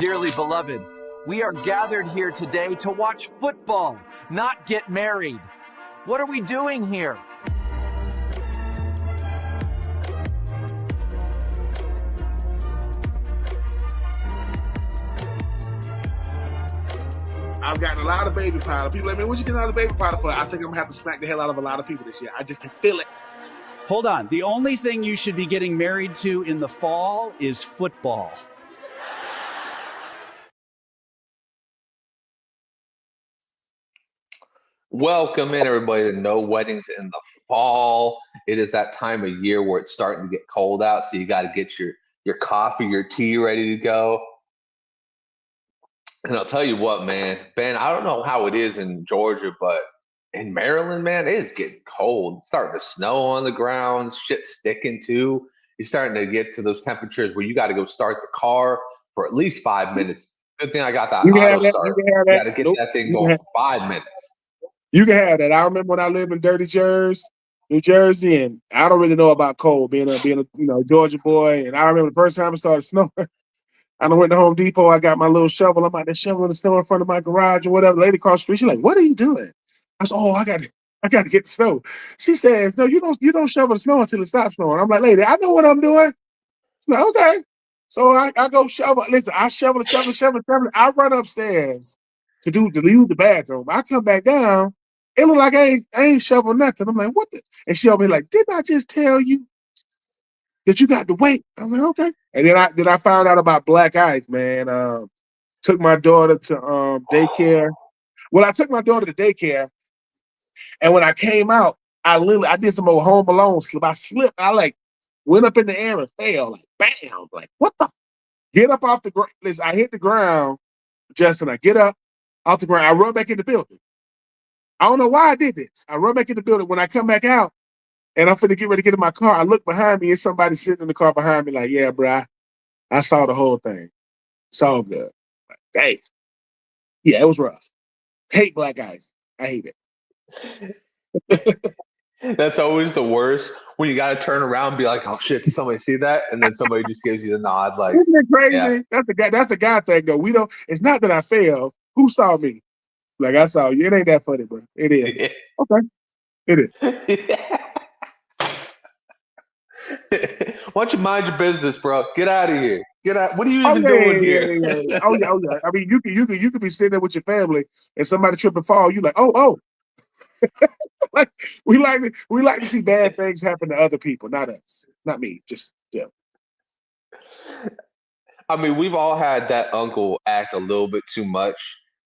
Dearly beloved, we are gathered here today to watch football, not get married. What are we doing here? I've gotten a lot of baby powder. People like, man, what you get out of baby powder for? I think I'm going to have to smack the hell out of a lot of people this year. I just can feel it. Hold on. The only thing you should be getting married to in the fall is football. Welcome in, everybody, to No Weddings in the Fall. It is that time of year where it's starting to get cold out, so you got to get your coffee, your tea ready to go. And I'll tell you what, man, Ben, I don't know how it is in Georgia, but in Maryland, man, it is getting cold. It's starting to snow on the ground, shit's sticking too. You're starting to get to those temperatures where you got to go start the car for at least 5 minutes. Good thing I got that auto start. You got to get that thing going for 5 minutes. You can have that. I remember when I lived in Dirty Jersey, New Jersey, and I don't really know about cold, being a Georgia boy. And I remember the first time it started snowing. I went to Home Depot. I got my little shovel. I'm out there shoveling the snow in front of my garage or whatever. The lady across the street, she's like, "What are you doing?" I said, "Oh, I got to get the snow." She says, "No, you don't shovel the snow until it stops snowing." I'm like, "Lady, I know what I'm doing." She's like, "Okay." So I go shovel. Listen, I shovel. I run upstairs to use the bathroom. I come back down. It look like I ain't shovel nothing. I'm like, "What the?" And she'll be like, "Didn't I just tell you that you got to wait?" I was like, "Okay." And then I found out about black ice, man. Took my daughter to daycare. Well, I took my daughter to daycare, and when I came out, I did some old Home Alone slip. I slipped. I like went up in the air and fell. Like bam! Like what the? Get up off the ground. Listen, I hit the ground, Justin. I get up off the ground. I run back in the building. I don't know why I did this. I run back in the building. When I come back out, and I'm finna get ready to get in my car, I look behind me and somebody sitting in the car behind me like, "Yeah, bro, I saw the whole thing. It's all good." Like, dang. Yeah, it was rough. Hate black ice. I hate it. That's always the worst when you got to turn around and be like, "Oh shit, did somebody see that?" And then somebody just gives you the nod. Like, isn't it crazy? Yeah. That's a guy thing though. It's not that I failed. Who saw me? Like I saw you. It ain't that funny, bro. It is. Yeah. Okay. It is. Why don't you mind your business, bro? Get out of here. Get out. What are you even doing here? Yeah. Oh yeah. I mean, you could be sitting there with your family and somebody trip and fall. You like, oh. Like we like to see bad things happen to other people, not us, not me. Just yeah. I mean, we've all had that uncle act a little bit too much,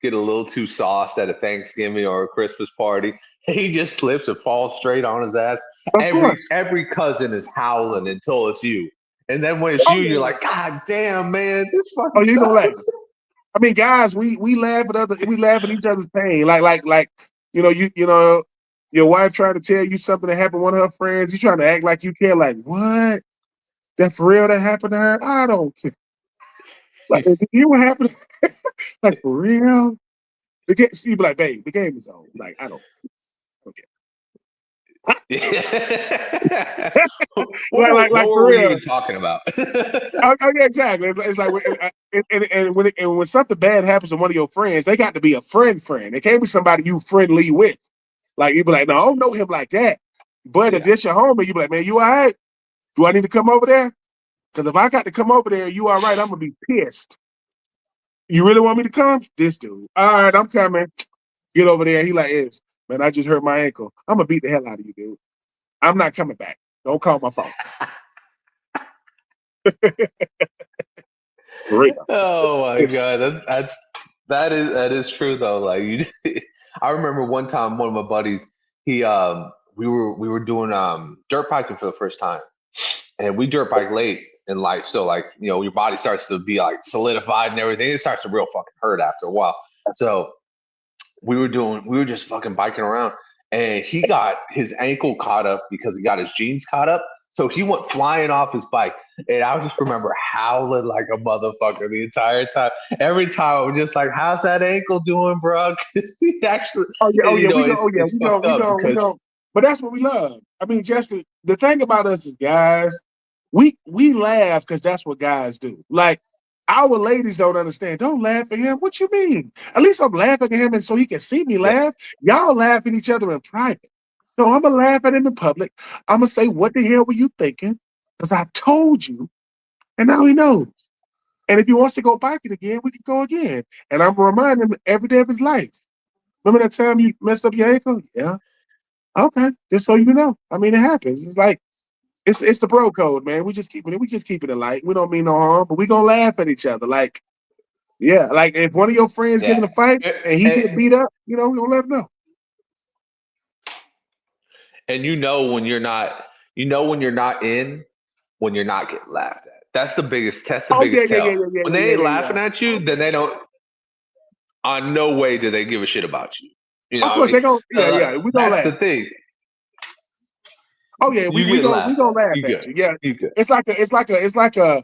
get a little too sauced at a Thanksgiving or a Christmas party. He just slips and falls straight on his ass. Every cousin is howling until it's you. And then when it's you, you're like, "God damn, man, this fucking you sucks." Gonna laugh. I mean, guys, we laugh at each other's pain. Like your wife trying to tell you something that happened to one of her friends. You trying to act like you care. Like, what? That for real that happened to her? I don't care. Like, did you know what happened? Like, for real? You be like, "Babe, the game is on." Like, I don't care. What were we even talking about? Exactly. It's like, when something bad happens to one of your friends, they got to be a friend. It can't be somebody you friendly with. Like you be like, "No, I don't know him like that." But if it's your homie, you be like, "Man, you all right? Do I need to come over there? Because if I got to come over there, you all right? I'm gonna be pissed. You really want me to come? This dude. All right, I'm coming. Get over there." He like, "Man, I just hurt my ankle. I'm gonna beat the hell out of you, dude. I'm not coming back. Don't call my phone." Oh my god, that is true though. Like I remember one time one of my buddies, we were doing dirt biking for the first time, and we dirt bike late in life, so like your body starts to be like solidified and everything. It starts to real fucking hurt after a while. So we were just fucking biking around, and he got his ankle caught up because he got his jeans caught up. So he went flying off his bike, and I just remember howling like a motherfucker the entire time. Every time I'm just like, "How's that ankle doing, bro?" He actually, we know. But that's what we love. I mean, Justin, the thing about us is guys, we laugh because that's what guys do. Like Our ladies don't understand. Don't laugh at him. What you mean? At least I'm laughing at him, and so he can see me laugh. Y'all laugh at each other in private. No, I'm gonna laugh at him in public. I'm gonna say, "What the hell were you thinking?" Because I told you, and now he knows. And if he wants to go back it again, we can go again. And I'm gonna remind him every day of his life. Remember that time you messed up your ankle? Yeah. Okay. Just so you know. I mean, it happens. It's like it's the bro code, man. We just keep it light. We don't mean no harm, but we gonna laugh at each other. Like, yeah, like if one of your friends get in a fight and he get beat up, we gonna let him know. And when you're not when you're not getting laughed at. That's the biggest tell. When they ain't laughing at you, then they don't. On no way do they give a shit about you. Of course they gonna. We gonna that's laugh. the thing. Oh yeah, we gonna laugh at you. Yeah, it's like a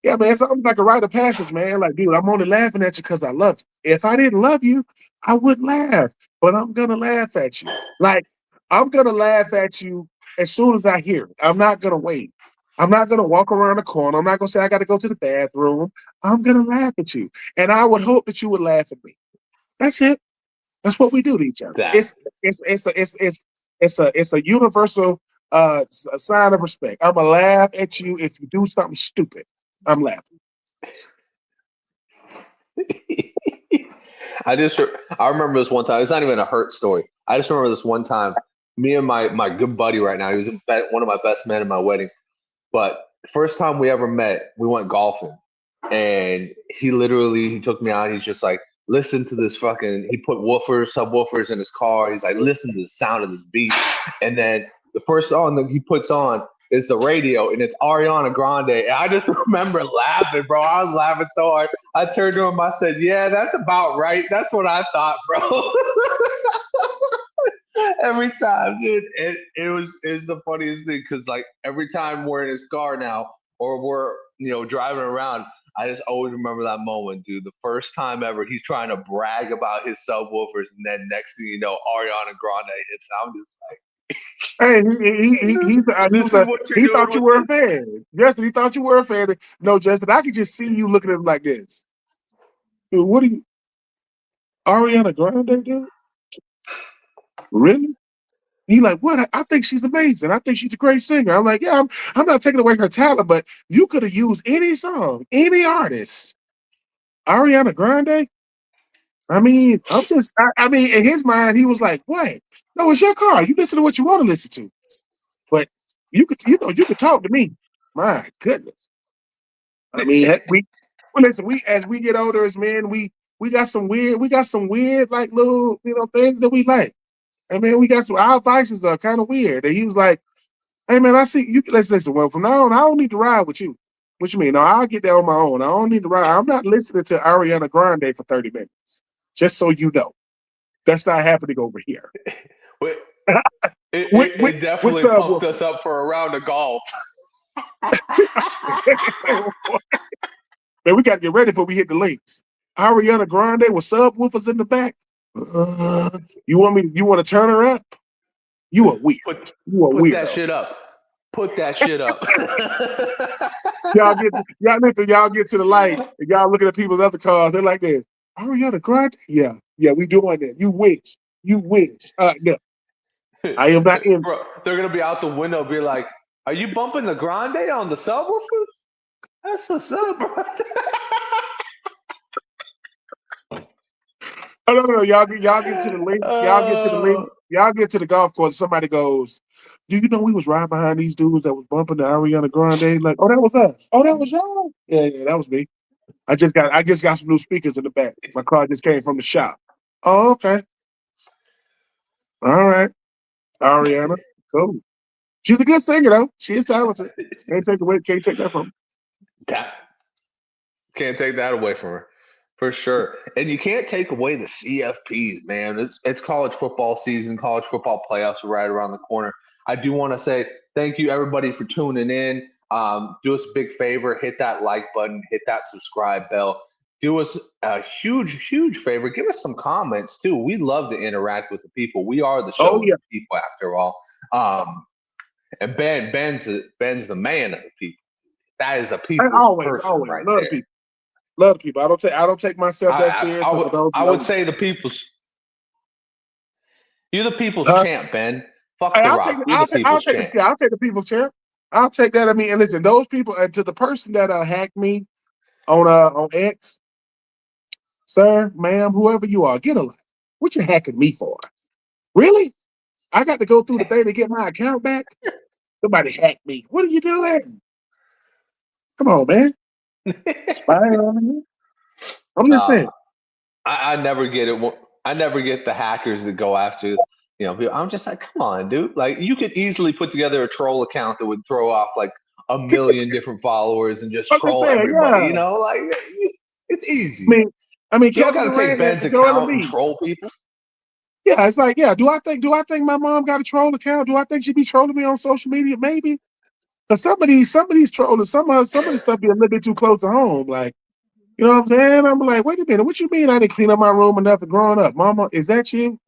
yeah, man. It's something like a rite of passage, man. Like, dude, I'm only laughing at you because I love you. If I didn't love you, I wouldn't laugh. But I'm gonna laugh at you. Like, I'm gonna laugh at you as soon as I hear it. I'm not gonna wait. I'm not gonna walk around the corner. I'm not gonna say I got to go to the bathroom. I'm gonna laugh at you, and I would hope that you would laugh at me. That's it. That's what we do to each other. It's a universal a sign of respect. I'm gonna laugh at you if you do something stupid. I'm laughing. I remember this one time. It's not even a hurt story. I just remember this one time. Me and my good buddy right now. He was one of my best men in my wedding. But first time we ever met, we went golfing, and he took me out. He's just like, listen to this fucking. He put subwoofers in his car. He's like, listen to the sound of this beat, and then the first song that he puts on is the radio, and it's Ariana Grande. And I just remember laughing, bro. I was laughing so hard. I turned to him. I said, "Yeah, that's about right. That's what I thought, bro." Every time, dude, it was the funniest thing because like every time we're in his car now or we're driving around, I just always remember that moment, dude. The first time ever, he's trying to brag about his subwoofers, and then next thing you know, Ariana Grande hits. I'm just like. Hey, he thought you were a fan. Justin, he thought you were a fan. No, Justin, I could just see you looking at him like this. Dude, what are you? Ariana Grande, dude? Really? He like, what? I think she's amazing. I think she's a great singer. I'm like, yeah, I'm not taking away her talent, but you could have used any song, any artist. Ariana Grande? I mean, I mean, in his mind, he was like, what? No, it's your car. You listen to what you want to listen to. But you could talk to me. My goodness. I mean, as we get older as men, we got some weird like little things that we like. I mean, we got our vices are kind of weird. And he was like, hey man, I see you. Let's listen. Well, from now on, I don't need to ride with you. What you mean? No, I'll get there on my own. I don't need to ride. I'm not listening to Ariana Grande for 30 minutes. Just so you know, that's not happening over here. It definitely pumped us up for a round of golf. Man, we got to get ready before we hit the links. Ariana Grande with subwoofers in the back. You want to turn her up? You are weird. Put weird. That shit up. Put that shit up. y'all get to the light and y'all looking at people's other cars. They're like this. Ariana Grande? Yeah, we doing that. You wish. No. I am not in. Bro, they're gonna be out the window, be like, "Are you bumping the Grande on the subwoofer? That's what's up, bro." Oh no! Y'all get to the links. Y'all get to the golf course. Somebody goes, "Do you know we was riding behind these dudes that was bumping the Ariana Grande?" Like, "Oh, that was us. Oh, that was y'all. Yeah, that was me. I just got some new speakers in the back. My car just came from the shop. Oh, okay. All right, Ariana. Cool. She's a good singer though. She is talented. Can't take that from her. Can't take that away from her. For sure. And you can't take away the CFPs, man. It's college football season, college football playoffs are right around the corner. I do want to say thank you, everybody, for tuning in. Do us a big favor, hit that like button, hit that subscribe bell. Do us a huge, huge favor. Give us some comments, too. We love to interact with the people. We are the show of the people, after all. And Ben's the man of the people. That is a people's person right there. People. Love the people. I don't take myself that serious. For those who I would know. say you're the people's Uh, champ, Ben. Fuck Hey, The Rock. You're the people's champ. I'll take the people's champ. I'll take that. I mean, and listen, those people, and to the person that hacked me on X, sir, ma'am, whoever you are, get a life. What you hacking me for? Really? I got to go through the thing to get my account back? Somebody hacked me. What are you doing? Come on, man. Spying on me. I'm just saying. I never get it. I never get the hackers that go after people. I'm just like, come on, dude. Like, you could easily put together a troll account that would throw off like a million different followers and just I'm just troll saying, everybody. yeah. Like, it's easy. I mean, You don't Kevin got to take Durant Ben's and Joel account and Embiid. troll people. Yeah, it's like, yeah. Do I think my mom got a troll account? Do I think she be trolling me on social media? Maybe. But some of these trolling, some of the stuff be a little bit too close to home. Like, you know what I'm saying? I'm like, wait a minute, what you mean I didn't clean up my room enough for growing up? Mama, is that you?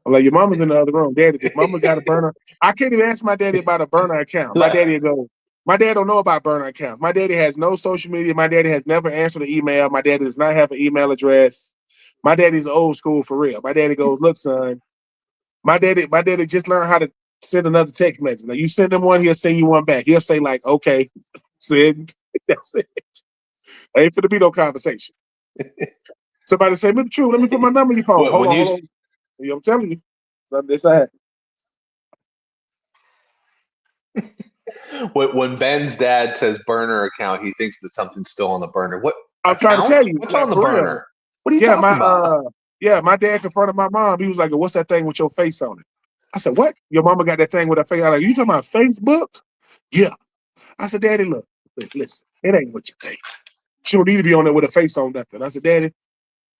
I'm like, your mama's in the other room. Daddy, mama got a burner. I can't even ask my daddy about a burner account. My daddy go, my dad don't know about burner accounts. My daddy has no social media. My daddy has never answered an email. My daddy does not have an email address. My daddy's old school for real. My daddy goes, look, son, my daddy just learned how to send another text message. Now you send him one, he'll send you one back. He'll say, like, okay, send. That's it. Ain't for the be no conversation. Somebody say, Mr. True, let me put my number in your phone. Hold on. You know, I'm telling you. This happened. When Ben's dad says burner account, he thinks that something's still on the burner. What? I'm trying to tell you. What's on the burner? Real. What are you talking about? My dad confronted my mom. He was like, what's that thing with your face on it? I said, what? Your mama got that thing with her face? I was like, you talking about Facebook? Yeah. I said, Daddy, look, listen, it ain't what you think. She don't need to be on there with her face on nothing. I said, Daddy,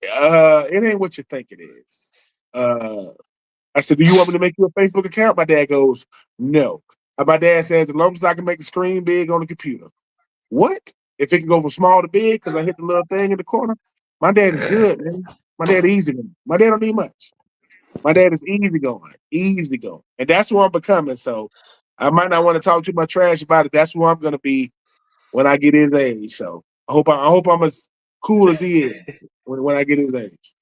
it ain't what you think it is. I said, do you want me to make you a Facebook account? My dad goes, no. My dad says, as long as I can make the screen big on the computer. What? If it can go from small to big because I hit the little thing in the corner? My dad is good, man. My dad is easy going. My dad don't need much. My dad is easy going. And that's who I'm becoming. So I might not want to talk too much trash about it. That's who I'm going to be when I get his age. So I hope I'm as cool as he is when I get his age.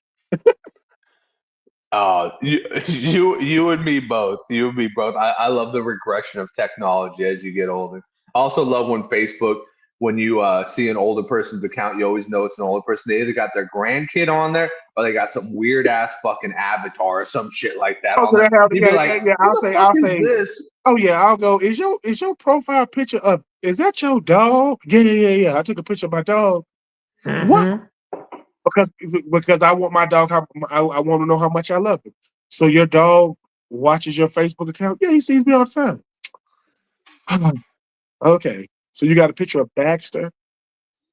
You and me both. You and me both. I love the regression of technology as you get older. I also love when Facebook, when you see an older person's account, you always know it's an older person. They either got their grandkid on there or they got some weird ass fucking avatar or some shit like that on there. You'd be like, I'll say this? Oh yeah, I'll go. Is your profile picture up? Is that your dog? Yeah. I took a picture of my dog. Mm-hmm. What? Because I want my dog. I want to know how much I love him. So your dog watches your Facebook account? Yeah, he sees me all the time. Okay, so you got a picture of Baxter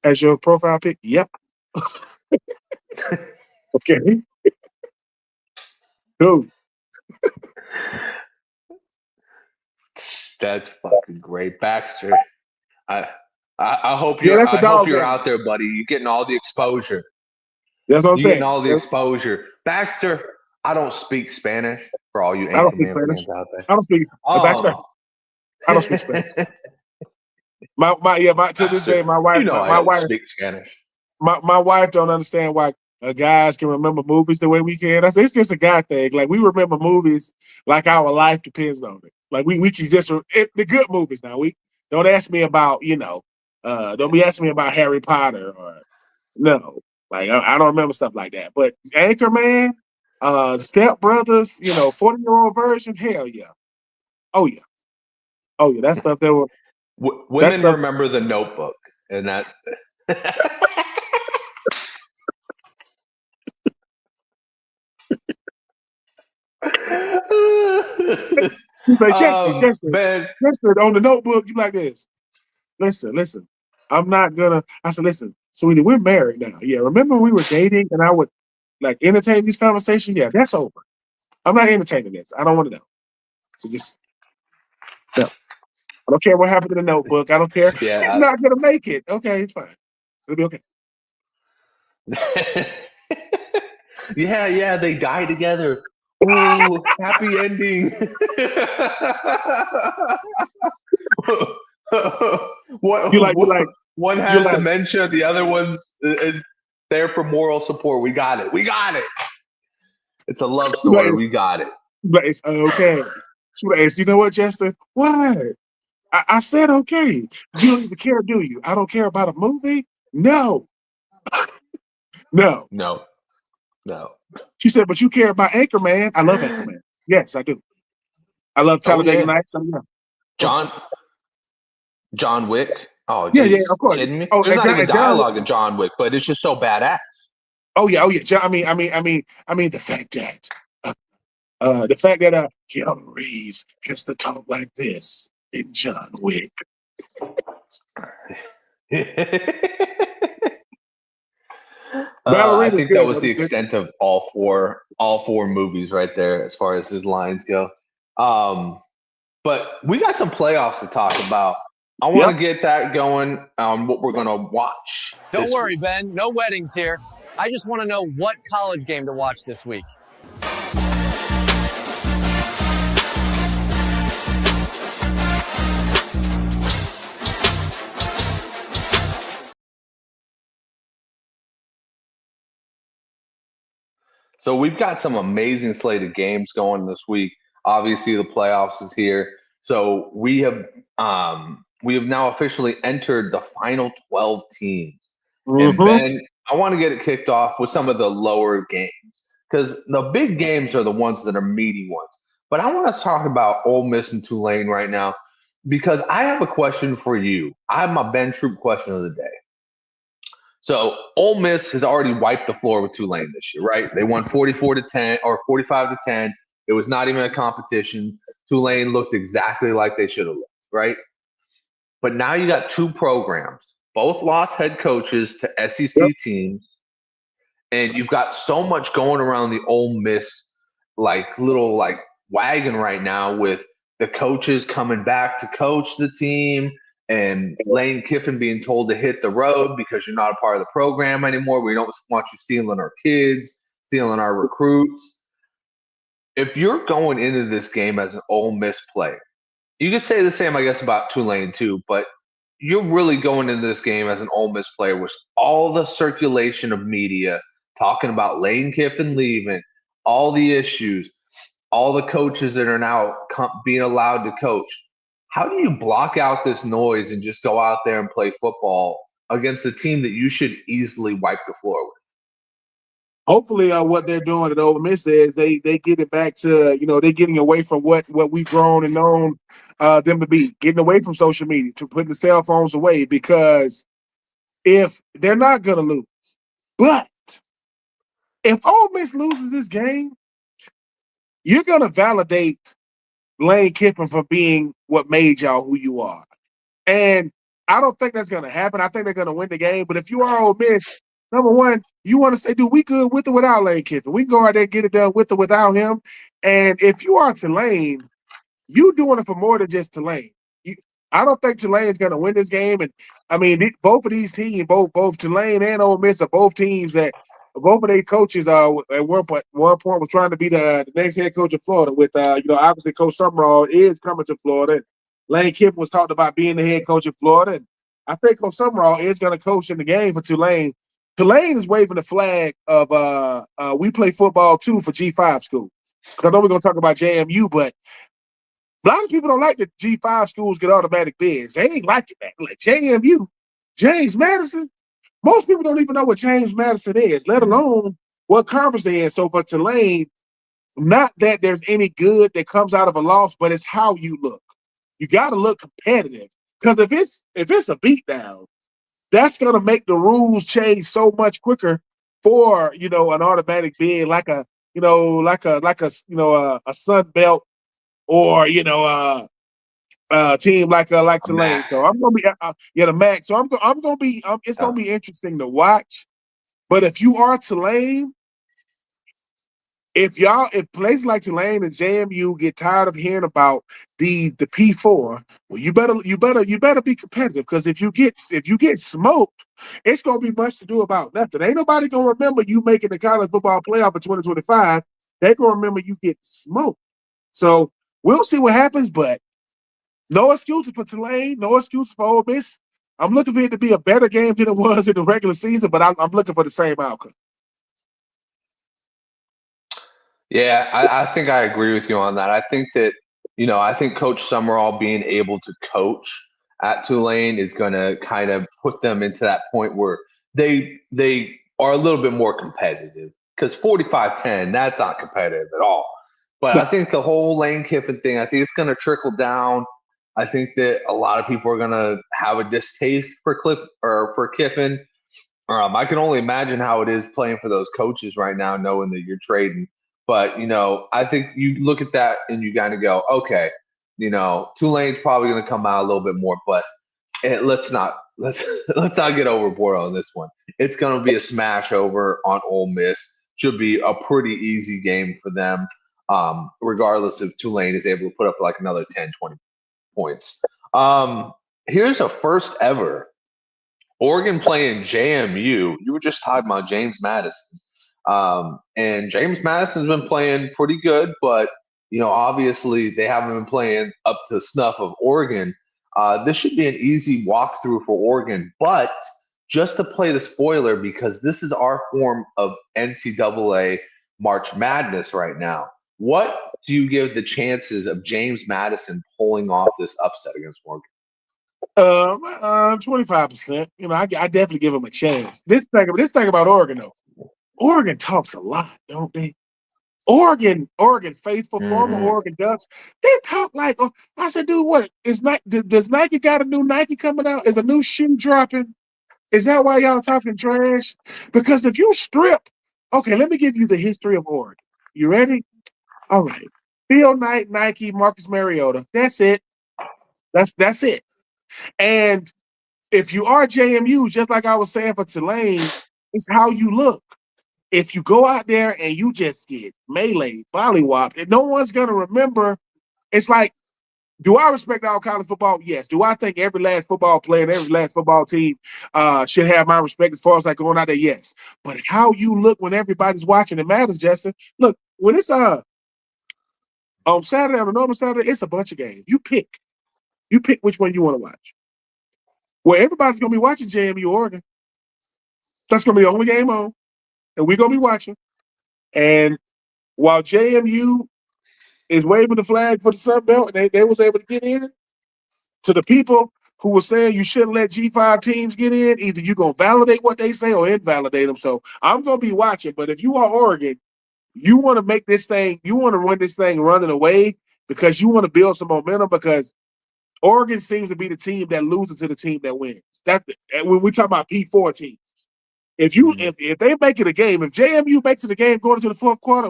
as your profile pic? Yep. Okay. Dude. That's fucking great, Baxter. I hope you're out there, buddy. You're getting all the exposure. That's what I'm saying. Getting all the exposure. Baxter, I don't speak Spanish for all you Anchorman fans out there. I don't speak Baxter. I don't speak Spanish. To this day, my wife, I don't speak Spanish. My wife don't understand why guys can remember movies the way we can. I say it's just a guy thing. Like, we remember movies like our life depends on it. Like, we can just the good movies now. We don't ask me about, don't be asking me about Harry Potter or no. Like, I don't remember stuff like that. But Anchorman, Step Brothers, 40-year-old version, hell yeah. Oh yeah. That stuff that were women remember The Notebook, and that. She's like, Justin, on The Notebook, you like this. Listen. I'm not gonna. I said, listen, sweetie, we're married now. Yeah, remember we were dating and I would entertain these conversations? Yeah, that's over. I'm not entertaining this. I don't want to know. So just no. I don't care what happened to The Notebook. I don't care. Yeah, it's not gonna make it. Okay, it's fine. It'll be okay. Yeah, they die together. Oh, happy ending. You like One You're has like, dementia, the other one's is there for moral support. We got it. We got it. It's a love but story. We got it. it's okay. So you know what, Justin? What? I said okay. You don't even care, do you? I don't care about a movie? No. No. No. No. She said, but you care about Anchorman. I love Anchorman. Yes, I do. I love Oh Talladega yeah. Nights. Of course. John Wick. Oh Yeah, geez. of course. Kidding me? Oh, There's and not even John, dialogue in John Wick, but it's just so badass. oh yeah. I mean, the fact that Keanu Reeves has to talk like this in John Wick. I Ballerina's think that good. was the extent of all four movies right there as far as his lines go. But we got some playoffs to talk about. I want to get that going on what we're going to watch. Don't worry, Ben. No weddings here. I just want to know what college game to watch this week. So we've got some amazing slated games going this week. Obviously, the playoffs is here. So we have now officially entered the final 12 teams. And Ben, I want to get it kicked off with some of the lower games because the big games are the ones that are meaty ones. But I want to talk about Ole Miss and Tulane right now because I have a question for you. I have my Ben Troupe question of the day. So Ole Miss has already wiped the floor with Tulane this year, right? They won 44-10 or 45-10. It was not even a competition. Tulane looked exactly like they should have looked, right? But now you got two programs, both lost head coaches to SEC teams, and you've got so much going around the Ole Miss little wagon right now with the coaches coming back to coach the team. And Lane Kiffin being told to hit the road because you're not a part of the program anymore. We don't want you stealing our kids, stealing our recruits. If you're going into this game as an Ole Miss player, you could say the same, I guess, about Tulane too, but you're really going into this game as an Ole Miss player with all the circulation of media talking about Lane Kiffin leaving, all the issues, all the coaches that are now being allowed to coach. How do you block out this noise and just go out there and play football against a team that you should easily wipe the floor with? Hopefully, what they're doing at Ole Miss is they get it back to, they're getting away from what we've grown and known them to be, getting away from social media, to putting the cell phones away, because if they're not going to lose, but if Ole Miss loses this game, you're going to validate Lane Kiffin for being what made y'all who you are. And I don't think that's going to happen. I think they're going to win the game. But if you are Ole Miss, number one, you want to say, dude, we good with or without Lane Kiffin. We can go out there and get it done with or without him. And if you are Tulane, you doing it for more than just Tulane. I don't think Tulane's going to win this game. And, I mean, both of these teams, both Tulane and Ole Miss are both teams that both of their coaches at one point was trying to be the next head coach of Florida with, obviously Coach Summerall is coming to Florida. Lane Kiffin was talked about being the head coach of Florida. And I think Coach Summerall is going to coach in the game for Tulane. Tulane is waving the flag of we play football too for G5 schools. Because I know we're going to talk about JMU, but a lot of people don't like that G5 schools get automatic bids. They ain't like it. Like JMU, James Madison. Most people don't even know what James Madison is, let alone what conference they're in. So for Tulane, not that there's any good that comes out of a loss, but it's how you look. You got to look competitive, because if it's a beatdown, that's going to make the rules change so much quicker for an automatic bid, like a Sun Belt, or team like Tulane. So I'm gonna be the MAC. So I'm gonna be it's gonna be interesting to watch. But if you are Tulane, if places like Tulane and JMU get tired of hearing about the P4, well, you better be competitive, because if you get smoked, it's gonna be much to do about nothing. Ain't nobody gonna remember you making the college football playoff in 2025. They're gonna remember you get smoked. So we'll see what happens, but no excuses for Tulane, no excuses for Ole Miss. I'm looking for it to be a better game than it was in the regular season, but I'm looking for the same outcome. Yeah, I think I agree with you on that. I think that, I think Coach Summerall being able to coach at Tulane is going to kind of put them into that point where they are a little bit more competitive, because 45-10, that's not competitive at all. But I think the whole Lane Kiffin thing, I think it's going to trickle down. I think that a lot of people are going to have a distaste for Kiffin. I can only imagine how it is playing for those coaches right now, knowing that you're trading. But, I think you look at that and you kind of go, okay, Tulane's probably going to come out a little bit more, but let's not get overboard on this one. It's going to be a smash over on Ole Miss. Should be a pretty easy game for them, regardless if Tulane is able to put up like another 10, 20 points. Here's a first ever. Oregon playing JMU. You were just talking about James Madison. And James Madison's been playing pretty good, but, obviously they haven't been playing up to snuff of Oregon. This should be an easy walkthrough for Oregon, but just to play the spoiler, because this is our form of NCAA March Madness right now. What do you give the chances of James Madison pulling off this upset against Oregon? 25%. I definitely give them a chance. This thing about Oregon, though. Oregon talks a lot, don't they? Oregon faithful, former Oregon Ducks, they talk like, I said, dude, what is does Nike got a new Nike coming out? Is a new shoe dropping? Is that why y'all talking trash? Because if you strip, okay, let me give you the history of Oregon. You ready? All right. Phil Knight, Nike, Marcus Mariota. That's it. That's it. And if you are JMU, just like I was saying for Tulane, it's how you look. If you go out there and you just get melee, bollywopped, and no one's going to remember, it's like, do I respect all college football? Yes. Do I think every last football player and every last football team should have my respect as far as like going out there? Yes. But how you look when everybody's watching, it matters, Justin. Look, when it's on Saturday, on a normal Saturday, it's a bunch of games. You pick which one you want to watch. Well, everybody's going to be watching JMU Oregon. That's going to be the only game on. And we're going to be watching. And while JMU is waving the flag for the Sun Belt, and they was able to get in, to the people who were saying you shouldn't let G5 teams get in, either you're going to validate what they say or invalidate them. So I'm going to be watching. But if you are Oregon, you want to make this thing, you want to run this thing running away because you want to build some momentum, because Oregon seems to be the team that loses to the team that wins. That when we talk about P4 teams. If they make it a game, if JMU makes it a game going into the fourth quarter,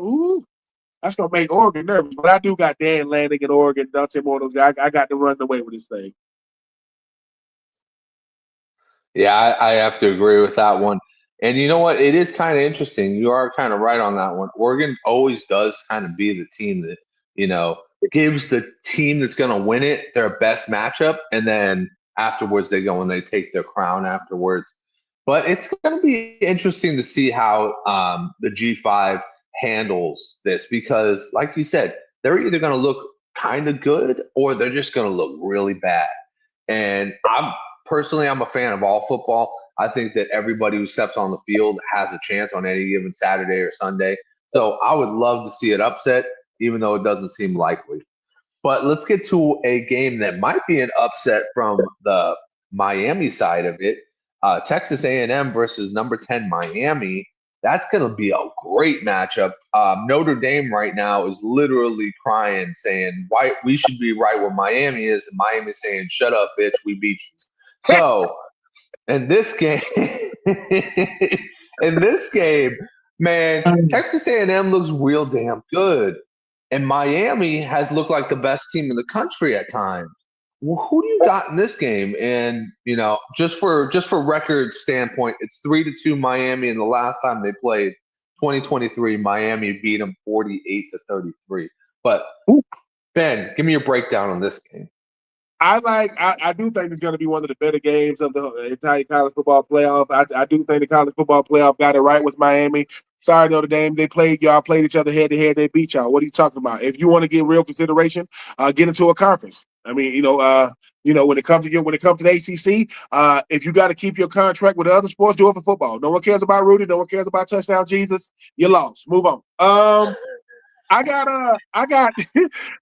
that's gonna make Oregon nervous. But I do got Dan Lanning in Oregon, Dante Moore, those guys. I got to run away with this thing. Yeah, I have to agree with that one. And you know what? It is kind of interesting. You are kind of right on that one. Oregon always does kind of be the team that, gives the team that's going to win it their best matchup. And then afterwards, they go and they take their crown afterwards. But it's going to be interesting to see how the G5 handles this, because, like you said, they're either going to look kind of good or they're just going to look really bad. And I'm a fan of all football. I think that everybody who steps on the field has a chance on any given Saturday or Sunday. So I would love to see it upset, even though it doesn't seem likely. But let's get to a game that might be an upset from the Miami side of it. Texas A&M versus number 10 Miami. That's going to be a great matchup. Notre Dame right now is literally crying, saying, "Why we should be right where Miami is," and Miami saying, "Shut up, bitch, we beat you." So in this game, man, Texas A&M looks real damn good, and Miami has looked like the best team in the country at times. Well, who do you got in this game? And just for record standpoint, it's 3-2 Miami, and the last time they played, 2023, Miami beat them 48-33. But Ben, give me your breakdown on this game. I do think it's going to be one of the better games of the entire college football playoff. I do think the college football playoff got it right with Miami. Sorry, Notre Dame. Y'all played each other head to head. They beat y'all. What are you talking about? If you want to get real consideration, get into a conference. I mean, when it comes to the ACC, if you got to keep your contract with the other sports, do it for football. No one cares about Rudy. No one cares about touchdown Jesus. You lost. Move on. I got I got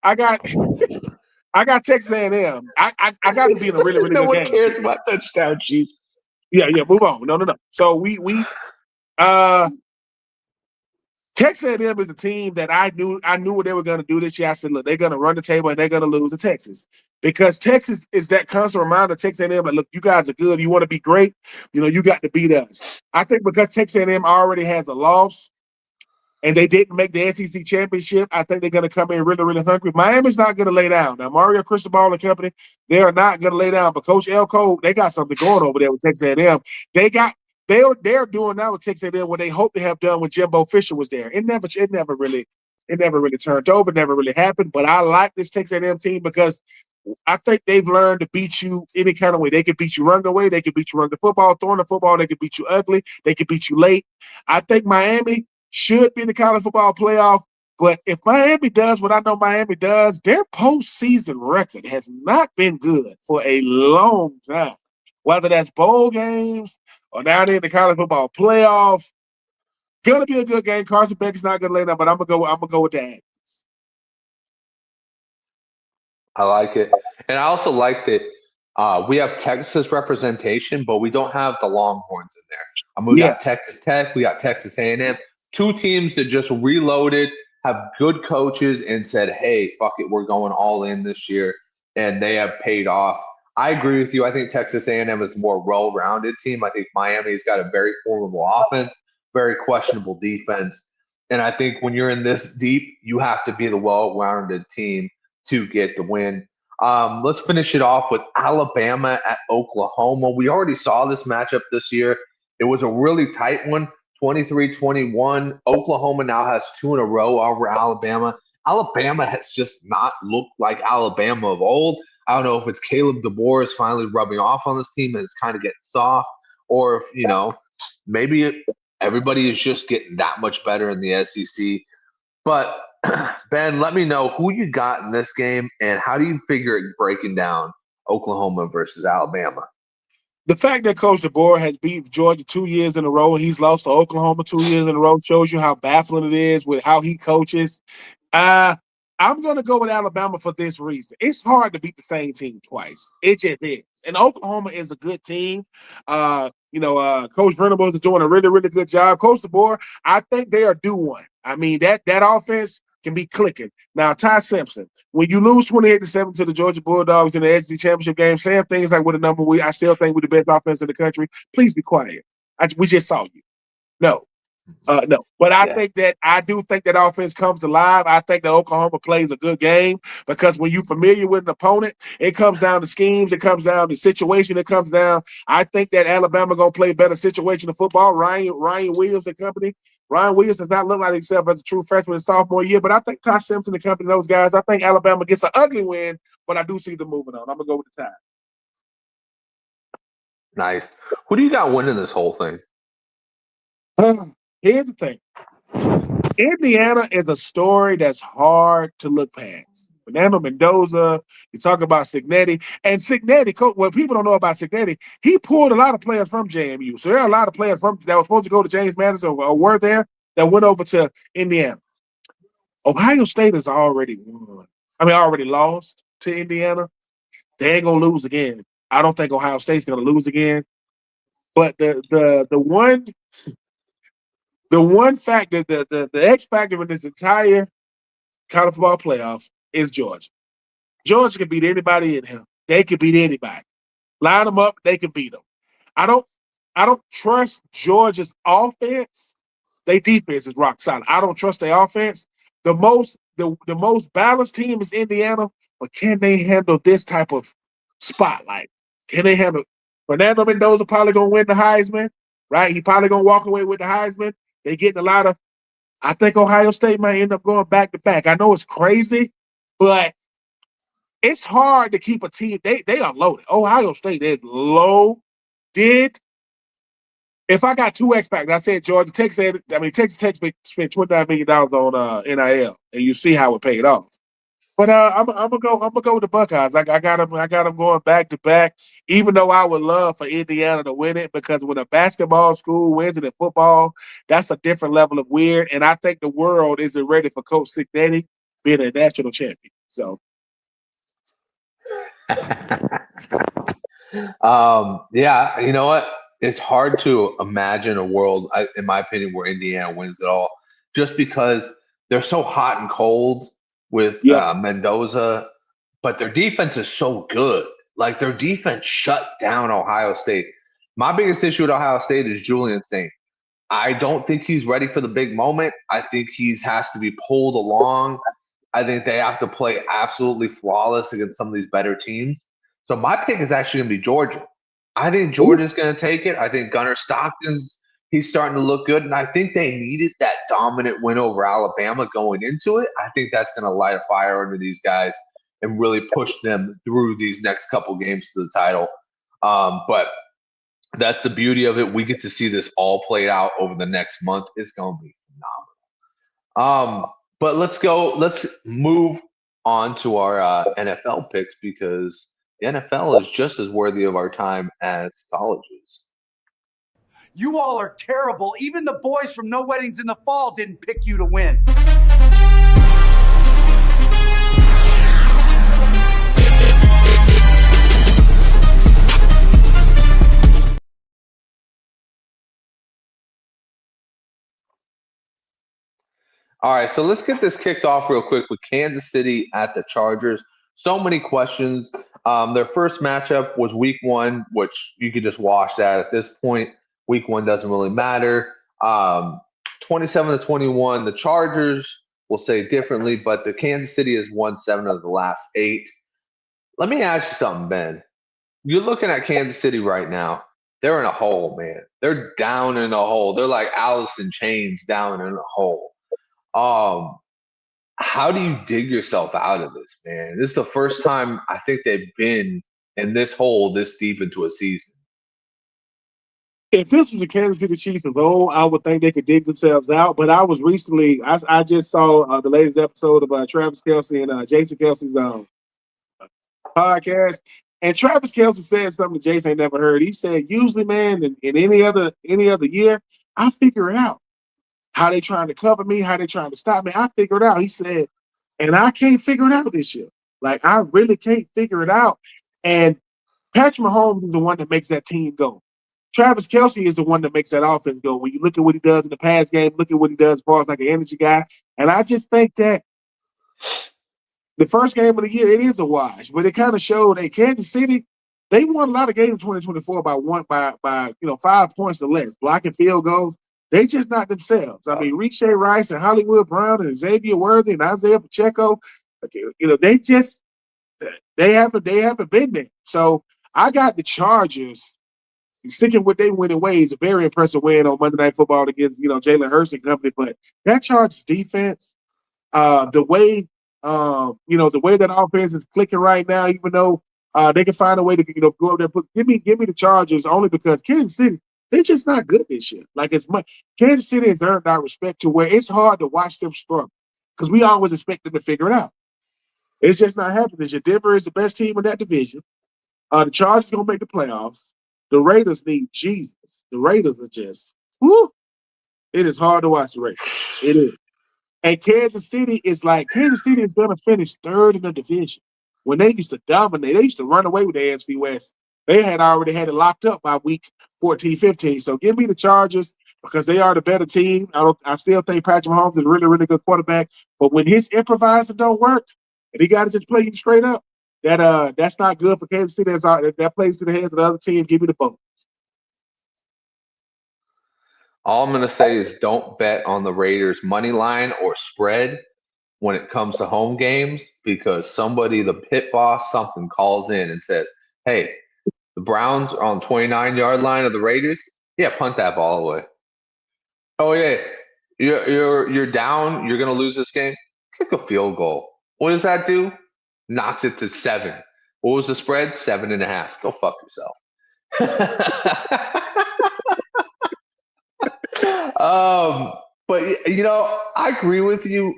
I got Texas A&M. I got to be in a really really No good one game. cares about touchdown Jesus. Yeah. Move on. No. So we Texas A&M is a team that I knew what they were going to do this year. I said, look, they're going to run the table and they're going to lose to Texas because Texas is that constant reminder. Texas A&M, like, look, you guys are good. You want to be great. You got to beat us. I think because Texas A&M already has a loss and they didn't make the SEC championship, I think they're going to come in really, really hungry. Miami's not going to lay down. Now, Mario Cristobal and company, they are not going to lay down. But Coach Elko, they got something going over there with Texas A&M. They're doing now with Texas A&M what they hope to have done when Jimbo Fisher was there. It never really turned over. It never really happened. But I like this Texas A&M team because I think they've learned to beat you any kind of way. They can beat you running away. They can beat you running the football, throwing the football. They can beat you ugly. They can beat you late. I think Miami should be in the college football playoff. But if Miami does what I know Miami does, their postseason record has not been good for a long time. Whether that's bowl games or down there in the college football playoff, gonna be a good game. Carson Beck's not gonna lay down, but I'm gonna go with the Aggies. I like it, and I also like that we have Texas representation, but we don't have the Longhorns in there. We got Texas Tech, we got Texas A&M, two teams that just reloaded, have good coaches, and said, "Hey, fuck it, we're going all in this year," and they have paid off. I agree with you. I think Texas A&M is a more well-rounded team. I think Miami's got a very formidable offense, very questionable defense, and I think when you're in this deep, you have to be the well-rounded team to get the win. Let's finish it off with Alabama at Oklahoma. We already saw this matchup this year. It was a really tight one, 23-21. Oklahoma now has two in a row over Alabama. Alabama has just not looked like Alabama of old. I don't know if it's Caleb DeBoer is finally rubbing off on this team and it's kind of getting soft, or if, maybe everybody is just getting that much better in the SEC. But Ben, let me know who you got in this game and how do you figure it breaking down Oklahoma versus Alabama? The fact that Coach DeBoer has beat Georgia 2 years in a row and he's lost to Oklahoma 2 years in a row shows you how baffling it is with how he coaches. I'm going to go with Alabama for this reason. It's hard to beat the same team twice. It just is. And Oklahoma is a good team. Coach Venables is doing a really, really good job. Coach DeBoer, I think they are due one. I mean, that offense can be clicking. Now, Ty Simpson, when you lose 28-7 to the Georgia Bulldogs in the SEC championship game, saying things like, "What a number I still think we're the best offense in the country." Please be quiet. We just saw you. No. But I do think that offense comes alive. I think that Oklahoma plays a good game because when you're familiar with an opponent, it comes down to schemes, it comes down to situation, it comes down. I think that Alabama gonna play better situational football. Ryan Williams and company. Ryan Williams does not look like himself as a true freshman in sophomore year, but I think Ty Simpson and company, those guys, I think Alabama gets an ugly win, but I do see them moving on. I'm gonna go with the Tide. Nice. Who do you got winning this whole thing? Here's the thing. Indiana is a story that's hard to look past. Fernando Mendoza, you talk about Cignetti. And Cignetti, what people don't know about Cignetti, he pulled a lot of players from JMU. So there are a lot of players that were supposed to go to James Madison or were there that went over to Indiana. Ohio State has already won. Already lost to Indiana. They ain't going to lose again. I don't think Ohio State's going to lose again. But the one factor, the X factor in this entire college football playoffs is Georgia. Georgia can beat anybody in here. They can beat anybody. Line them up, they can beat them. I don't trust Georgia's offense. Their defense is rock solid. I don't trust their offense. The most balanced team is Indiana, but can they handle this type of spotlight? Can they handle Fernando Mendoza probably gonna win the Heisman, right? He probably gonna walk away with the Heisman. They getting a lot of. I think Ohio State might end up going back to back. I know it's crazy, but it's hard to keep a team. They are loaded. Ohio State is loaded. If I got two X factors, I said Georgia Tech said. I mean, Texas Tech spent $29 million on NIL, and you see how it paid off. But I'm gonna go with the Buckeyes. I got them going back to back. Even though I would love for Indiana to win it, because when a basketball school wins it in football, that's a different level of weird. And I think the world isn't ready for Coach Cignetti being a national champion. So, yeah, you know what? It's hard to imagine a world, in my opinion, where Indiana wins it all, just because they're so hot and cold with yeah, Mendoza, but their defense is so good. Like their defense shut down Ohio State. My biggest issue with Ohio State is Julian Saint. I don't think he's ready for the big moment. I think he has to be pulled along. I think they have to play absolutely flawless against some of these better teams. So my pick is actually going to be Georgia. I think Georgia's going to take it. I think Gunnar Stockton's he's starting to look good, and I think they needed that dominant win over Alabama going into it. I think that's going to light a fire under these guys and really push them through these next couple games to the title. But that's the beauty of it. We get to see this all played out over the next month. It's going to be phenomenal. But let's move on to our NFL picks, because the NFL is just as worthy of our time as colleges. You all are terrible. Even the boys from No Weddings in the Fall didn't pick you to win. All right, so let's get this kicked off real quick with Kansas City at the Chargers. So many questions. Their first matchup was week 1, which you could just wash that at this point. Week 1 doesn't really matter. 27-21, the Chargers will say differently, but the Kansas City has won 7 of the last 8. Let me ask you something, Ben. You're looking at Kansas City right now. They're in a hole, man. They're down in a hole. They're like Alice in Chains down in a hole. How do you dig yourself out of this, man? This is the first time I think they've been in this hole this deep into a season. if this was the Kansas City Chiefs of old, I would think they could dig themselves out. But I was recently, I just saw the latest episode of Travis Kelce and Jason Kelsey's podcast, and Travis Kelce said something that Jason ain't never heard. He said, usually, man, in any other year, I figure it out. How they trying to cover me, how they trying to stop me, I figure it out. He said, and I can't figure it out this year. Like, I really can't figure it out. And Patrick Mahomes is the one that makes that team go. Travis Kelce is the one that makes that offense go. When you look at what he does in the pass game, look at what he does as far as like an energy guy. And I just think that the first game of the year, it is a wash, but it kind of showed that Kansas City, they won a lot of games in 2024 by 5 points or less, blocking field goals. They just not themselves. I mean, Riche Rice and Hollywood Brown and Xavier Worthy and Isaiah Pacheco, they haven't been there. So I got the Chargers sticking with their winning ways. A very impressive win on Monday Night Football against Jalen Hurts and company. But that Chargers defense, the way that offense is clicking right now, even though they can find a way to go up there. But give me the Chargers only because Kansas City, they're just not good this year. Like, it's much Kansas City has earned our respect to where it's hard to watch them struggle because we always expect them to figure it out. It's just not happening this year. Denver is the best team in that division. The Chargers gonna make the playoffs. The Raiders need Jesus. The Raiders are just whoo. It is hard to watch the Raiders. It is. And Kansas City is gonna finish third in the division. When they used to dominate, they used to run away with the AFC West. They had already had it locked up by week 14, 15. So give me the Chargers because they are the better team. I still think Patrick Mahomes is a really, really good quarterback. But when his improvising don't work, and he got to just play you straight up, that's not good for Kansas City. That plays to the hands of the other team. Give me the vote. All I'm going to say is don't bet on the Raiders money line or spread when it comes to home games, because somebody, the pit boss, something calls in and says, hey, the Browns are on 29-yard line of the Raiders. Yeah, punt that ball away. Oh, yeah, you're down. You're going to lose this game. Kick a field goal. What does that do? Knocks it to 7. What was the spread? 7.5. Go fuck yourself. But I agree with you.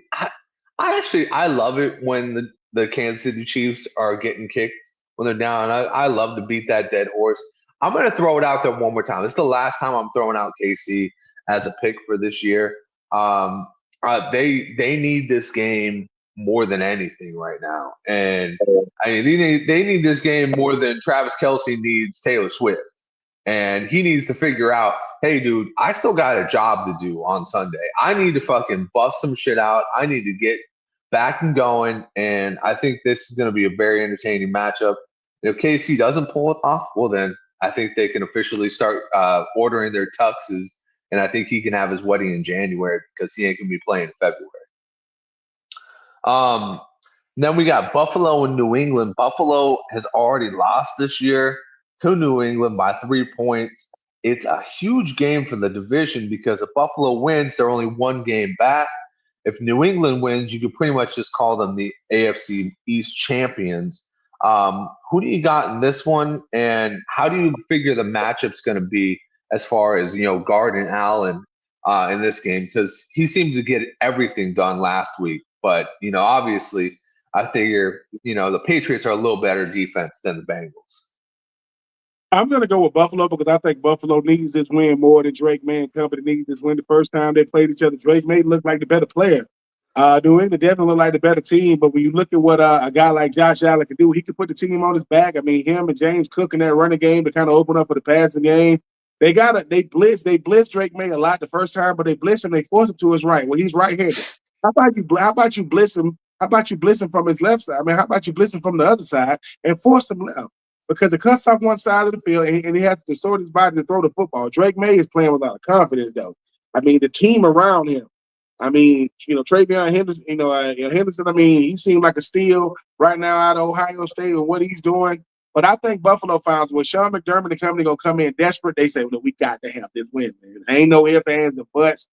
I love it when the Kansas City Chiefs are getting kicked when they're down. I love to beat that dead horse. I'm going to throw it out there one more time. This is the last time I'm throwing out KC as a pick for this year. They need this game more than anything right now, and I mean they need this game more than Travis Kelce needs Taylor Swift. And he needs to figure out, hey, dude, I still got a job to do on Sunday. I need to fucking buff some shit out. I need to get back and going. And I think this is going to be a very entertaining matchup. If KC doesn't pull it off, well, then I think they can officially start ordering their tuxes. And I think he can have his wedding in January because he ain't going to be playing in February. Then we got Buffalo and New England. Buffalo has already lost this year to New England by 3 points. It's a huge game for the division because if Buffalo wins, they're only one game back. If New England wins, you could pretty much just call them the AFC East champions. Who do you got in this one, and how do you figure the matchup's going to be as far as Garden Allen in this game? Because he seemed to get everything done last week, but obviously, I figure the Patriots are a little better defense than the Bengals. I'm going to go with Buffalo because I think Buffalo needs this win more than Drake May and company needs this win. The first time they played each other, Drake May looked like the better player. New England definitely looked like the better team, but when you look at what a guy like Josh Allen can do, he can put the team on his back. I mean, him and James Cook in that running game to kind of open up for the passing game. They blitz Drake May a lot the first time, but they blitz him, they force him to his right. Well, he's right-handed. How about you blitz him? How about you blitz him from his left side? I mean, how about you blitz him from the other side and force him left? Because it cuts off one side of the field, and he has to distort his body to throw the football. Drake May is playing with a lot of confidence, though. I mean, the team around him. I mean, Travion Henderson, Henderson, I mean, he seemed like a steal right now out of Ohio State with what he's doing. But I think Buffalo finds when Sean McDermott and company going to come in desperate, they say, well, we got to have this win, man. Ain't no ifs, ands, or buts.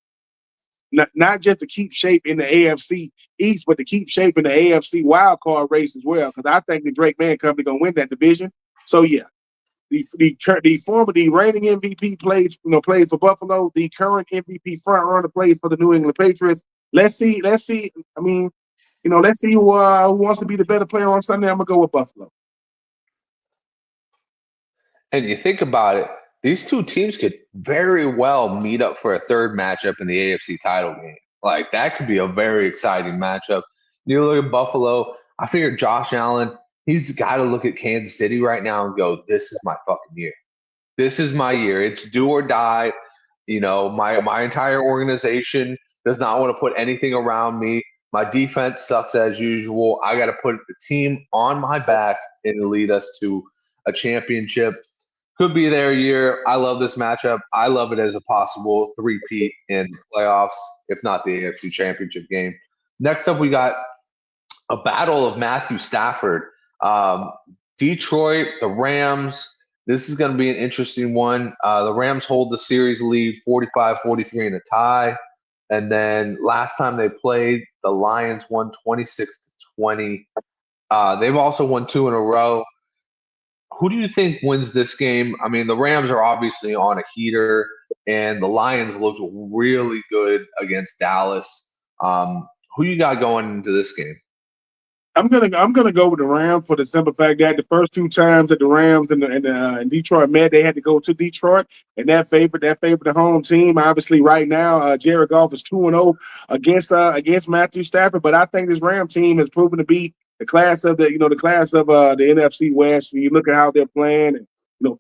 Not just to keep shape in the AFC East, but to keep shape in the AFC wild card race as well. Because I think the Drake May company going to win that division. So yeah, the reigning MVP plays for Buffalo. The current MVP front runner plays for the New England Patriots. Let's see. I mean, let's see who wants to be the better player on Sunday. I'm gonna go with Buffalo. And you think about it, these two teams could very well meet up for a third matchup in the AFC title game. Like that could be a very exciting matchup. You look at Buffalo. I figure Josh Allen. He's got to look at Kansas City right now and go, this is my fucking year. This is my year. It's do or die. My entire organization does not want to put anything around me. My defense sucks as usual. I got to put the team on my back and lead us to a championship. Could be their year. I love this matchup. I love it as a possible three-peat in the playoffs, if not the AFC championship game. Next up, we got a battle of Matthew Stafford. Detroit, the Rams. This is going to be an interesting one. The Rams hold the series lead 45-43 in a tie. And then last time they played, the Lions won 26-20. They've also won 2 in a row. Who do you think wins this game? I mean, the Rams are obviously on a heater, and the Lions looked really good against Dallas. Who you got going into this game? I'm gonna go with the Rams for the simple fact that the first 2 times that the Rams and Detroit met, they had to go to Detroit, and that favored the home team. Obviously, right now, Jared Goff is 2-0 against Matthew Stafford, but I think this Ram team has proven to be the class of the NFC West. And you look at how they're playing, and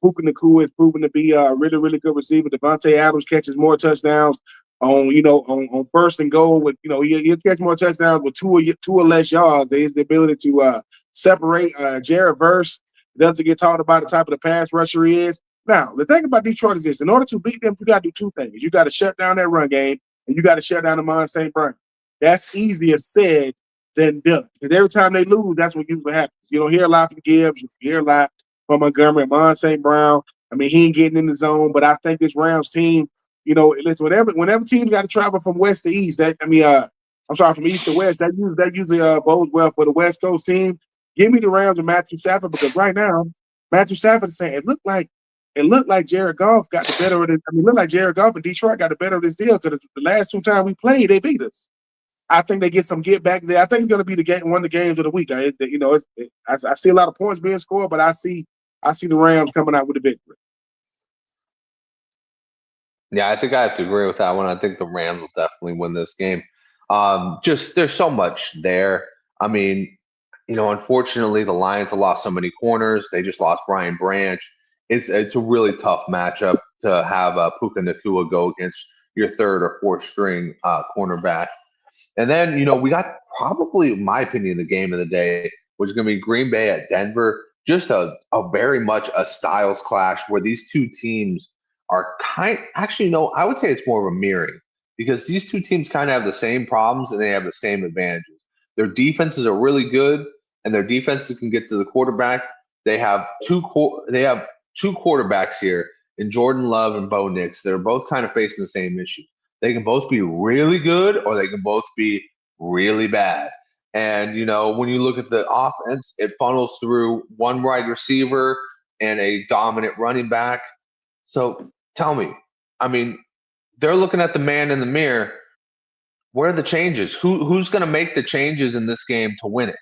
Puka Nacua has proven to be a really, really good receiver. Devontae Adams catches more touchdowns on first and goal with he'll catch more touchdowns with two or less yards. There's the ability to separate. Jared Verse doesn't get talked about the type of the pass rusher he is. Now the thing about Detroit is this: in order to beat them, you got to do 2 things. You got to shut down that run game, and you got to shut down Amon St. Brown. That's easier said than done. Because every time they lose, that's what usually happens. You don't hear a lot from Gibbs. You hear a lot from Montgomery. Amon St. Brown. I mean, he ain't getting in the zone, but I think this Rams team. Listen, whenever teams got to travel from west to east, from east to west, that usually bodes well for the West Coast team. Give me the Rams and Matthew Stafford because right now, Matthew Stafford is saying it looked like it looked like Jared Goff got the better of it. I mean, it looked like Jared Goff and Detroit got the better of this deal because the last 2 times we played, they beat us. I think they get some get back there. I think it's going to be one of the games of the week. I see a lot of points being scored, but I see the Rams coming out with a victory. Yeah, I think I have to agree with that one. I think the Rams will definitely win this game. Just there's so much there. I mean, unfortunately, the Lions have lost so many corners. They just lost Brian Branch. It's a really tough matchup to have Puka Nacua go against your third or fourth string cornerback. And then, we got probably, in my opinion, the game of the day, which is going to be Green Bay at Denver. Just a very much a styles clash where these two teams are actually, no, I would say it's more of a mirroring because these two teams kind of have the same problems and they have the same advantages. Their defenses are really good and their defenses can get to the quarterback. They have two quarterbacks here in Jordan Love and Bo Nix. They're both kind of facing the same issue. They can both be really good or they can both be really bad. And, when you look at the offense, it funnels through one wide receiver and a dominant running back. So tell me, I mean, they're looking at the man in the mirror. Where are the changes? Who's going to make the changes in this game to win it?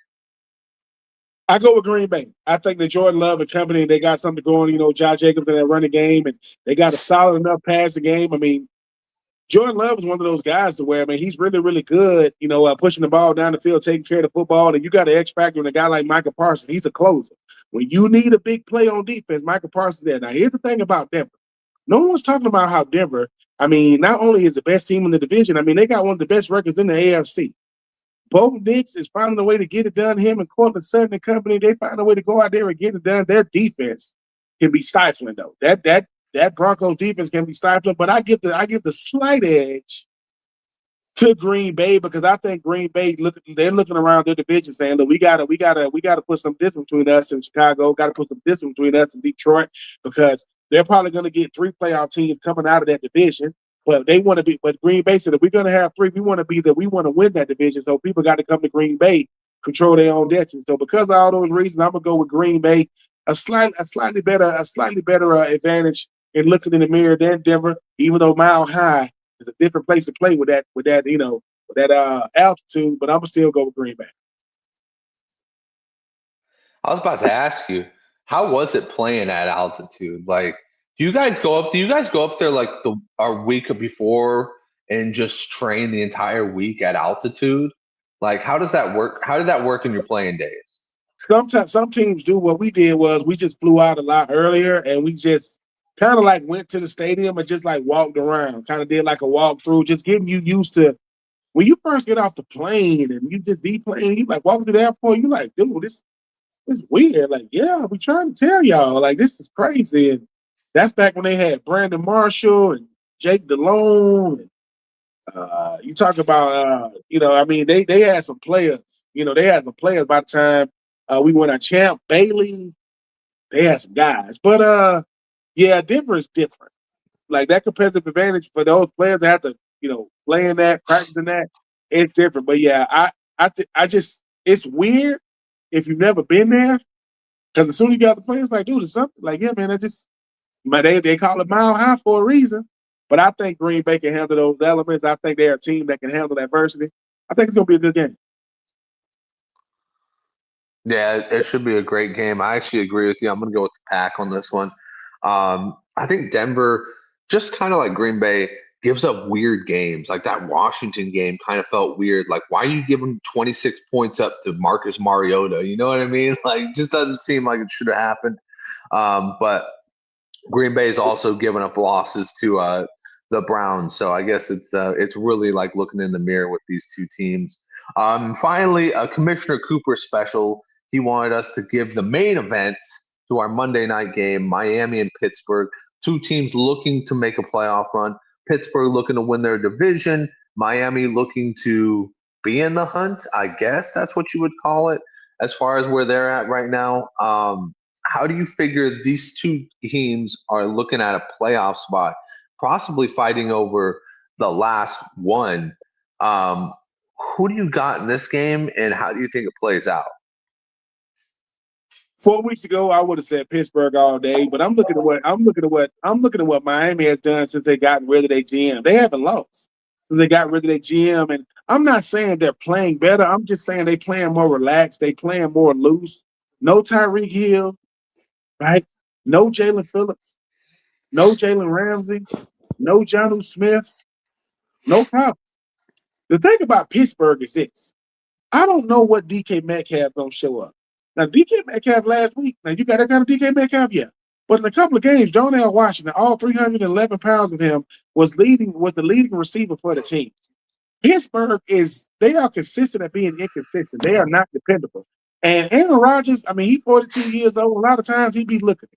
I go with Green Bay. I think that Jordan Love and company, they got something going, Josh Jacobs in that running game, and they got a solid enough passing game. I mean, Jordan Love is one of those guys to where, he's really, really good, pushing the ball down the field, taking care of the football. And you got an X factor in a guy like Micah Parsons. He's a closer. When you need a big play on defense, Micah Parsons there. Now, here's the thing about Denver. No one's talking about how Denver, not only is the best team in the division, they got one of the best records in the AFC. Bo Nix is finding a way to get it done. Him and Cortland Sutton and company, they find a way to go out there and get it done. Their defense can be stifling, though. That Broncos defense can be stifling, but I give the slight edge to Green Bay because I think Green Bay they're looking around their division saying, look, we gotta put some distance between us and Chicago, gotta put some distance between us and Detroit because they're probably gonna get 3 playoff teams coming out of that division. But but Green Bay said if we're gonna have 3, we want to win that division. So people got to come to Green Bay, control their own destiny. So because of all those reasons, I'm gonna go with Green Bay, a slightly better advantage in looking in the mirror than Denver, even though Mile High is a different place to play with that altitude. But I'm gonna still go with Green Bay. I was about to ask you, how was it playing at altitude? Like, do you guys go up there like a week before and just train the entire week at altitude? Like, how does that work? How did that work in your playing days? Sometimes some teams do. What we did was we just flew out a lot earlier and we just kind of like went to the stadium and just like walked around, kind of did like a walkthrough, just getting you used to when you first get off the plane and you just deplane, you like walking to the airport, you like, dude, this is weird. Like, yeah, we trying to tell y'all, like, this is crazy. And that's back when they had Brandon Marshall and Jake Delhomme. And you talk about, they had some players. They had some players by the time we went on Champ Bailey. They had some guys. But, yeah, Denver is different. Like, that competitive advantage for those players that have to, play in that, practicing that, it's different. But, yeah, it's weird if you've never been there. Because as soon as you got the players, like, dude, it's something. Like, yeah, man, they call it Mile High for a reason. But I think Green Bay can handle those elements. I think they're a team that can handle adversity. I think it's going to be a good game. Yeah, it should be a great game. I actually agree with you. I'm going to go with the Pack on this one. I think Denver, just kind of like Green Bay, gives up weird games. Like that Washington game kind of felt weird. Like, why are you giving 26 points up to Marcus Mariota? You know what I mean? Like, it just doesn't seem like it should have happened. But Green Bay is also giving up losses to the Browns. So I guess it's really like looking in the mirror with these two teams. Finally, a Commissioner Cooper special. He wanted us to give the main event to our Monday night game, Miami and Pittsburgh. Two teams looking to make a playoff run. Pittsburgh looking to win their division. Miami looking to be in the hunt. I guess that's what you would call it as far as where they're at right now. How do you figure these two teams are looking at a playoff spot, possibly fighting over the last one? Who do you got in this game, and how do you think it plays out? 4 weeks ago, I would have said Pittsburgh all day, but I'm looking at what Miami has done since they got rid of their GM. They haven't lost since they got rid of their GM, and I'm not saying they're playing better. I'm just saying they playing more relaxed. They playing more loose. No Tyreek Hill, right? No Jalen Phillips. No Jalen Ramsey. No Jonnu Smith. No problem. The thing about Pittsburgh is this. I don't know what DK Metcalf gonna show up. Now, DK Metcalf last week, now you got that kind of DK Metcalf, yeah. But in a couple of games, Darnell Washington, all 311 pounds of him, was the leading receiver for the team. Pittsburgh they are consistent at being inconsistent. They are not dependable. And Aaron Rodgers, I mean, he's 42 years old. A lot of times he be looking.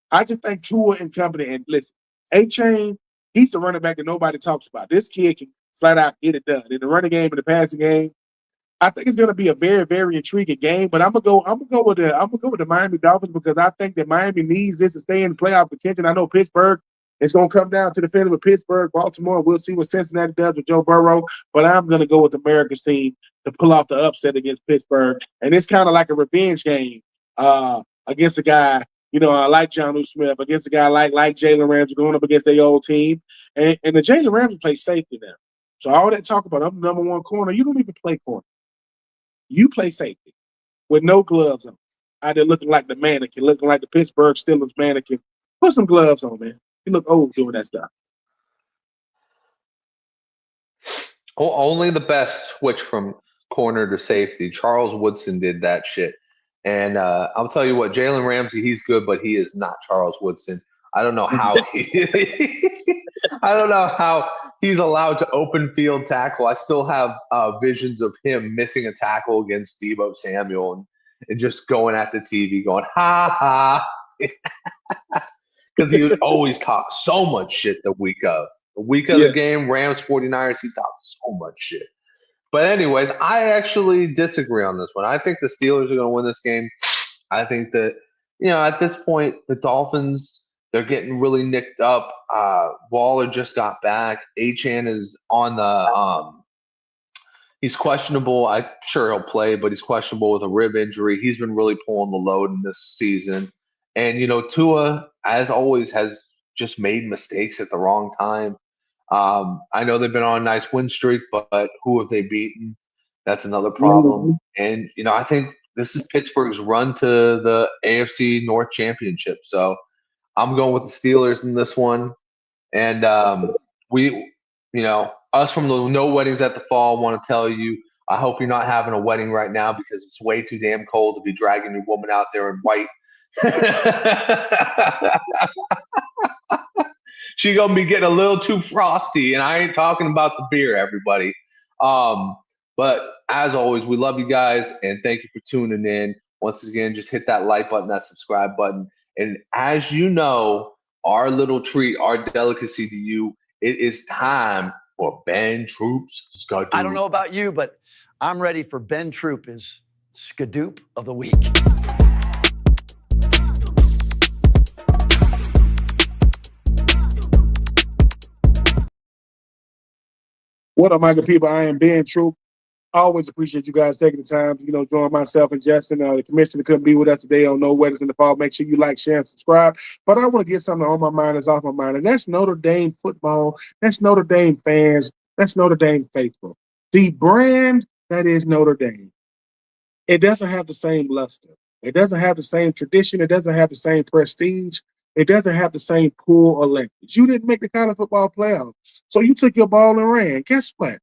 I just think Tua and company, and listen, A-Chain, he's the running back that nobody talks about. This kid can flat out get it done. In the running game and the passing game, I think it's going to be a very, very intriguing game. But I'm gonna go with the Miami Dolphins because I think that Miami needs this to stay in playoff contention. I know Pittsburgh. It's going to come down to the defending with Pittsburgh, Baltimore. We'll see what Cincinnati does with Joe Burrow. But I'm going to go with America's team to pull off the upset against Pittsburgh. And it's kind of like a revenge game against a guy, like Jonnu Smith, against a guy like Jalen Ramsey going up against their old team. And the Jalen Ramsey plays safety now. So all that talk about I'm the number one corner, you don't even play corner. You play safety with no gloves on. Out there looking like the mannequin, looking like the Pittsburgh Steelers mannequin. Put some gloves on, man. You look old doing that stuff. Only the best switch from corner to safety. Charles Woodson did that shit. And I'll tell you what, Jalen Ramsey, he's good, but he is not Charles Woodson. I don't know how he's allowed to open field tackle. I still have visions of him missing a tackle against Deebo Samuel and just going at the TV going, ha ha. Because he would always talk so much shit the week of. The week of the game, Rams 49ers, he talks so much shit. But anyways, I actually disagree on this one. I think the Steelers are going to win this game. I think that, at this point, the Dolphins, they're getting really nicked up. Waller just got back. Achane is on the he's questionable. I'm sure he'll play, but he's questionable with a rib injury. He's been really pulling the load in this season. And, Tua, as always, has just made mistakes at the wrong time. I know they've been on a nice win streak, but who have they beaten? That's another problem. And, I think this is Pittsburgh's run to the AFC North Championship. So I'm going with the Steelers in this one. And us from the No Weddings at the Fall want to tell you, I hope you're not having a wedding right now because it's way too damn cold to be dragging your woman out there in white. She gonna be getting a little too frosty, and I ain't talking about the beer, everybody. But as always, we love you guys, and thank you for tuning in. Once again, just hit that like button, that subscribe button, and as you know, our little treat, our delicacy to you, it is time for Ben Troupe's Skadoop. I don't know about you, but I'm ready for Ben Troupe's Skadoop of the Week. What up, my good people? I am Ben Troupe. I always appreciate you guys taking the time to, join myself and Justin. The commissioner couldn't be with us today on No Weddings in the Fall. Make sure you like, share, and subscribe. But I want to get something on my mind that's off my mind, and that's Notre Dame football. That's Notre Dame fans. That's Notre Dame faithful. The brand that is Notre Dame, it doesn't have the same luster. It doesn't have the same tradition. It doesn't have the same prestige. It doesn't have the same pool of electors. You didn't make the college football playoff. So you took your ball and ran. Guess what?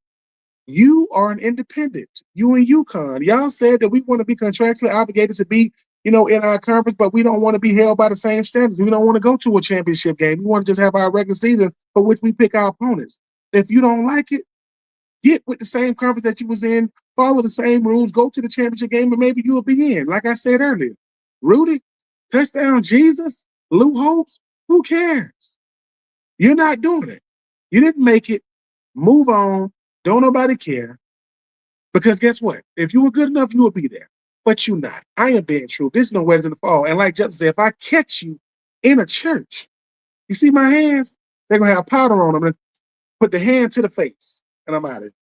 You are an independent. You and UConn. Y'all said that we want to be contractually obligated to be, in our conference, but we don't want to be held by the same standards. We don't want to go to a championship game. We want to just have our regular season for which we pick our opponents. If you don't like it, get with the same conference that you was in, follow the same rules, go to the championship game, and maybe you'll be in. Like I said earlier, Rudy, touchdown Jesus, Lou Holtz, who cares? You're not doing it. You didn't make it. Move on. Don't nobody care. Because guess what? If you were good enough, you would be there. But you're not. I am being true. There's no weddings in the fall. And like Justin said, if I catch you in a church, you see my hands? They're going to have powder on them and put the hand to the face. And I'm out of it.